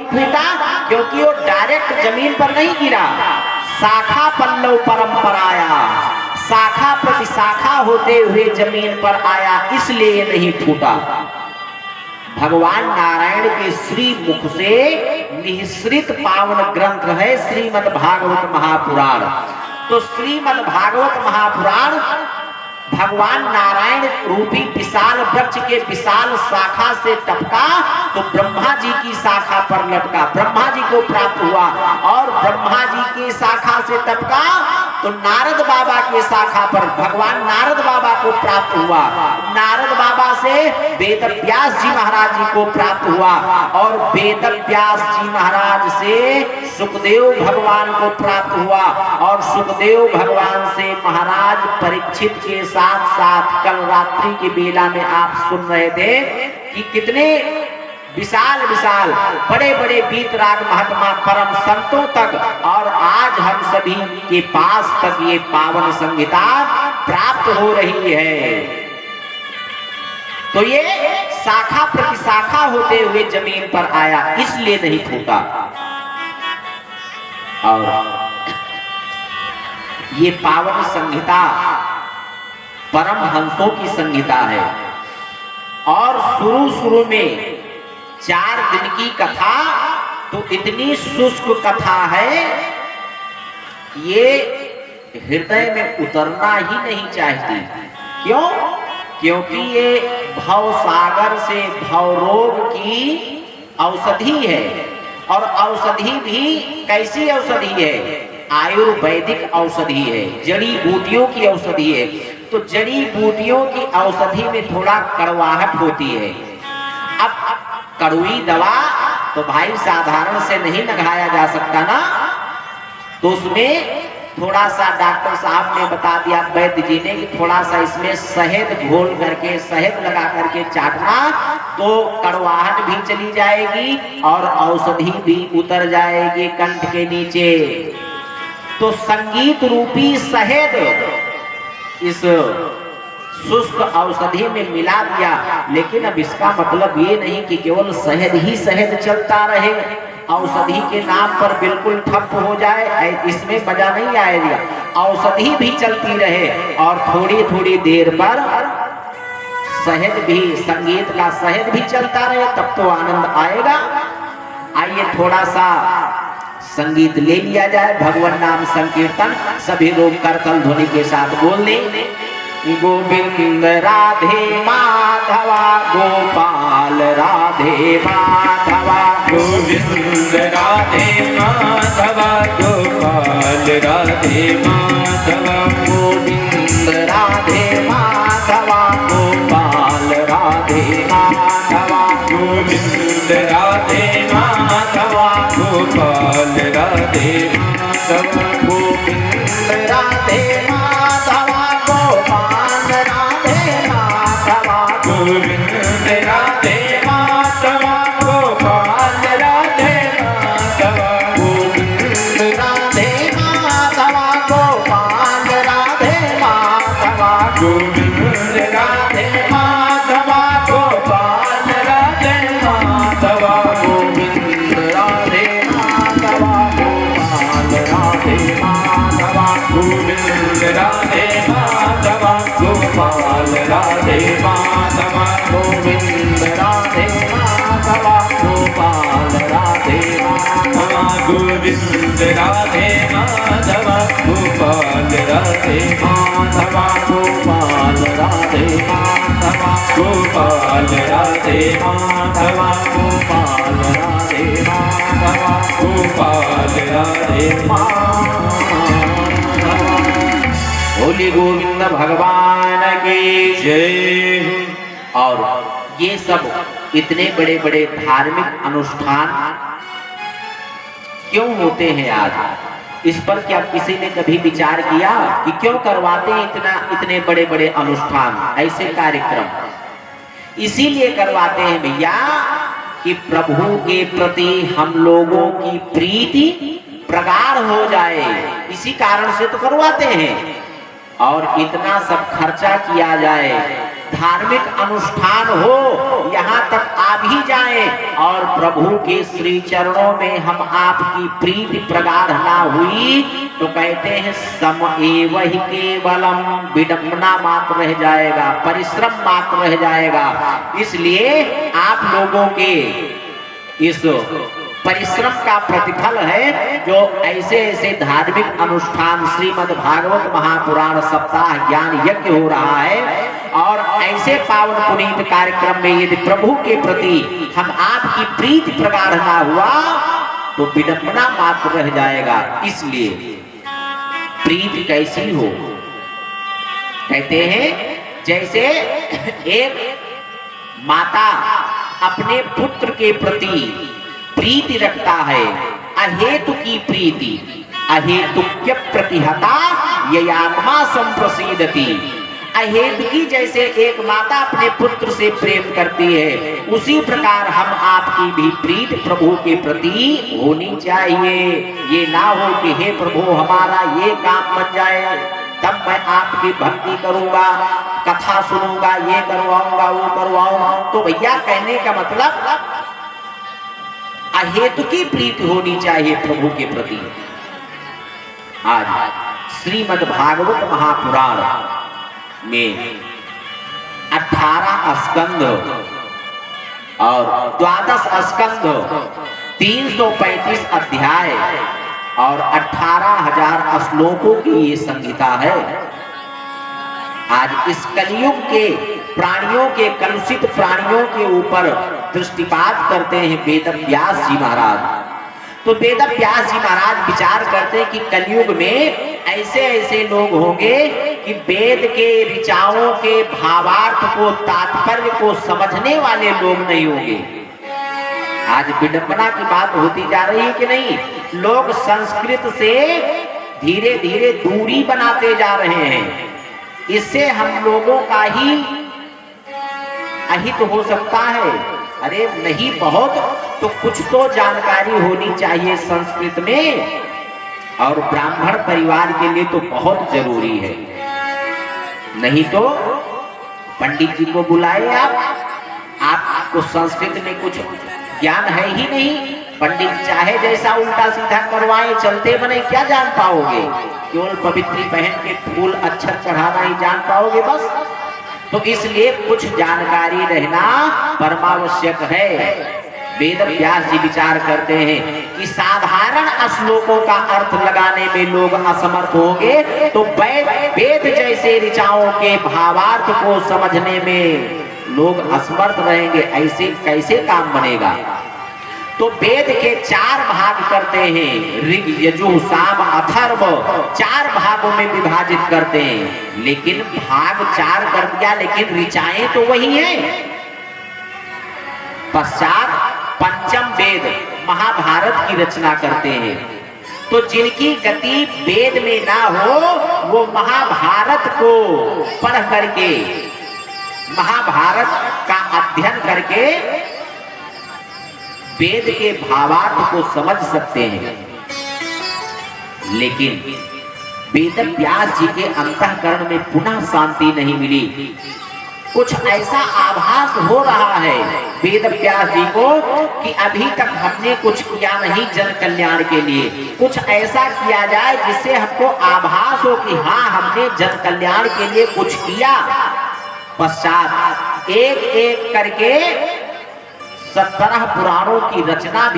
फूटा क्योंकि वो डायरेक्ट जमीन पर नहीं गिरा, शाखा पल्लव परंपराया, शाखा प्रति शाखा होते हुए जमीन पर आया, इसलिए ये नहीं फूटा। भगवान नारायण के श्री मुख से निःसृत पावन ग्रंथ है श्रीमद् भागवत महापुराण। तो श्रीमद् भागवत महापुराण भगवान नारायण रूपी विशाल वृक्ष के विशाल शाखा से टपका तो ब्रह्मा जी की शाखा पर लटका, ब्रह्मा जी को प्राप्त हुआ, और ब्रह्मा जी की शाखा से टपका तो नारद बाबा के शाखा पर भगवान नारद बाबा को प्राप्त हुआ, नारद बाबा से वेद व्यास जी महाराज जी को प्राप्त हुआ, और वेद व्यास जी महाराज से सुखदेव भगवान को प्राप्त हुआ, और सुखदेव भगवान से महाराज परीक्षित के साथ साथ कल रात्रि की बेला में आप सुन रहे थे कि कितने विशाल विशाल बड़े बड़े वीतराग महात्मा परम संतों तक, और आज हम सभी के पास तक ये पावन संहिता प्राप्त हो रही है। तो ये शाखा प्रति शाखा होते हुए जमीन पर आया, इसलिए नहीं फूटा। और ये पावन संहिता परम हंसों की संहिता है, और शुरू में 4 दिन की कथा तो इतनी शुष्क कथा है, ये हृदय में उतरना ही नहीं चाहती। क्यों? क्योंकि ये भव सागर से भव रोग की औषधि है, और औषधि भी कैसी औषधि है? आयुर्वैदिक औषधि है, जड़ी बूटियों की औषधि है। तो जड़ी बूटियों की औषधि में थोड़ा कड़वाहट होती है। अब कड़वी दवा तो भाई साधारण से नहीं लगाया जा सकता ना, तो उसमें थोड़ा सा डॉक्टर साहब ने बता दिया, वैद्य जी ने, कि थोड़ा सा इसमें शहद घोल करके, शहद लगा करके चाटना तो कड़वाहट भी चली जाएगी और औषधि भी उतर जाएगी कंठ के नीचे। तो संगीत रूपी शहद इस शुष्क औषधि में मिला दिया, लेकिन अब इसका मतलब ये नहीं कि केवल शहद ही शहद चलता रहे, औषधि के नाम पर बिल्कुल ठप हो जाए, इसमें मजा नहीं आएगा। औषधि भी चलती रहे और थोड़ी थोड़ी देर पर शहद भी, संगीत का शहद भी चलता रहे, तब तो आनंद आएगा। आइए थोड़ा सा संगीत ले लिया जाए, भगवान नाम संकीर्तन सभी लोग करतल ध्वनि के साथ बोल दें। गोविंद राधे माधवा गोपाल राधे माधवा, गोविंद राधे माधवा गोपाल राधे माधवा, गोविंद राधे माधवा गोपाल राधे माधवा, गोविंद राधे माधवा गोपाल राधे माधवा, गोविंद राधे माधवा गोपाल राधे माधवा, गोविंद राधे माधवा गोपाल राधे माधवा, गोविंद राधे माधवा गोपाल राधे माधवा, गोविंद राधे माधवा गोपाल राधे माधवा, गोविंद राधे माधवा गोपाल राधे माधवा, गोविंद राधे माधवा गोपाल राधे माधवा, गोविंद राधे माधवा गोपाल राधे माधवा, गोविंद राधे माधवा गोपाल राधे माधवा, गोपाल राधे माधवा, गोपाल राधे माधवा, गोपाल राधे माधवा, गोपाल राधे बोली गोविंद भगवान की जय। और ये सब इतने बड़े बड़े धार्मिक अनुष्ठान क्यों होते हैं आज? इस पर क्या किसी ने कभी विचार किया कि क्यों करवाते हैं इतने बड़े बड़े अनुष्ठान, ऐसे कार्यक्रम? इसीलिए करवाते हैं भैया कि प्रभु के प्रति हम लोगों की प्रीति प्रगाढ़ हो जाए, इसी कारण से तो करवाते हैं। और इतना सब खर्चा किया जाए, धार्मिक अनुष्ठान हो यहाँ तक आ भी जाए और प्रभु के श्री चरणों में हम आपकी प्रीति प्रगाढ़ ना हुई तो कहते हैं सम एव ही केवलम, विडंबना मात्र रह जाएगा, परिश्रम मात्र रह जाएगा। इसलिए आप लोगों के इस परिश्रम का प्रतिफल है जो ऐसे ऐसे धार्मिक अनुष्ठान श्रीमद् भागवत महापुराण सप्ताह ज्ञान यज्ञ हो रहा है और ऐसे पावन पुनीत कार्यक्रम में यदि प्रभु के प्रति हम आपकी प्रीति प्रगाढ़ ना हुआ तो विडंबना मात्र रह जाएगा। इसलिए प्रीति कैसी हो, कहते हैं जैसे एक माता अपने पुत्र के प्रति प्रीति रखता है, अहेतु की प्रीति, अहेतुक्य प्रतिहता ये आत्मा संप्रसीदति। अहेतु की जैसे एक माता अपने पुत्र से प्रेम करती है उसी प्रकार हम आपकी भी प्रीति प्रभु के प्रति होनी चाहिए। ये ना हो कि हे प्रभु हमारा ये काम बन जाए तब मैं आपकी भक्ति करूंगा, कथा सुनूंगा, ये करवाऊंगा, वो करवाऊंगा। तो भैया कहने का मतलब अहेतु की प्रीति होनी चाहिए प्रभु के प्रति। आज श्रीमद् भागवत महापुराण में 18 स्कंद और 12 स्कंद, 335 अध्याय और 18,000 श्लोकों की ये संहिता है। आज इस कलयुग के प्राणियों के, कलुषित प्राणियों के ऊपर दृष्टिपात करते हैं वेद व्यास जी महाराज। तो वेद व्यास जी महाराज विचार करते हैं कि कलयुग में ऐसे ऐसे लोग होंगे कि वेद के ऋचाओं के भावार्थ को, तात्पर्य को समझने वाले लोग नहीं होंगे। आज विडंबना की बात होती जा रही है कि नहीं, लोग संस्कृत से धीरे धीरे दूरी बनाते जा रहे हैं। इससे हम लोगों का ही अहित हो सकता है। अरे नहीं बहुत तो कुछ तो जानकारी होनी चाहिए संस्कृत में, और ब्राह्मण परिवार के लिए तो बहुत जरूरी है। नहीं तो पंडित जी को बुलाए आपको संस्कृत में कुछ ज्ञान है ही नहीं। पंडित चाहे जैसा उल्टा सीधा करवाए, चलते बने क्या जान पाओगे, केवल पवित्री पहन के फूल अक्षर चढ़ाना ही जान पाओगे बस। तो इसलिए कुछ जानकारी रहना परमावश्यक है। वेद व्यास जी विचार करते हैं कि साधारण श्लोकों का अर्थ लगाने में लोग असमर्थ होंगे तो वेद जैसे ऋचाओं के भावार्थ को समझने में लोग असमर्थ रहेंगे। ऐसे कैसे काम बनेगा। तो वेद के 4 भाग करते हैं, ऋग यजुः साम अथर्व, 4 भागों में विभाजित करते हैं। लेकिन भाग 4 कर दिया, लेकिन ऋचाएं तो वही हैं। पश्चात पंचम वेद महाभारत की रचना करते हैं। तो जिनकी गति वेद में ना हो वो महाभारत को पढ़ करके, महाभारत का अध्ययन करके वेद के भावार्थ को समझ सकते हैं। लेकिन वेद व्यास जी के अंतःकरण में पुनः शांति नहीं मिली। कुछ ऐसा आभास हो रहा है वेद व्यास जी को कि अभी तक हमने कुछ किया नहीं जन कल्याण के लिए। कुछ ऐसा किया जाए जिससे हमको आभास हो कि हाँ हमने जन कल्याण के लिए कुछ किया। पश्चात एक एक करके 17 पुराणों की रचना भी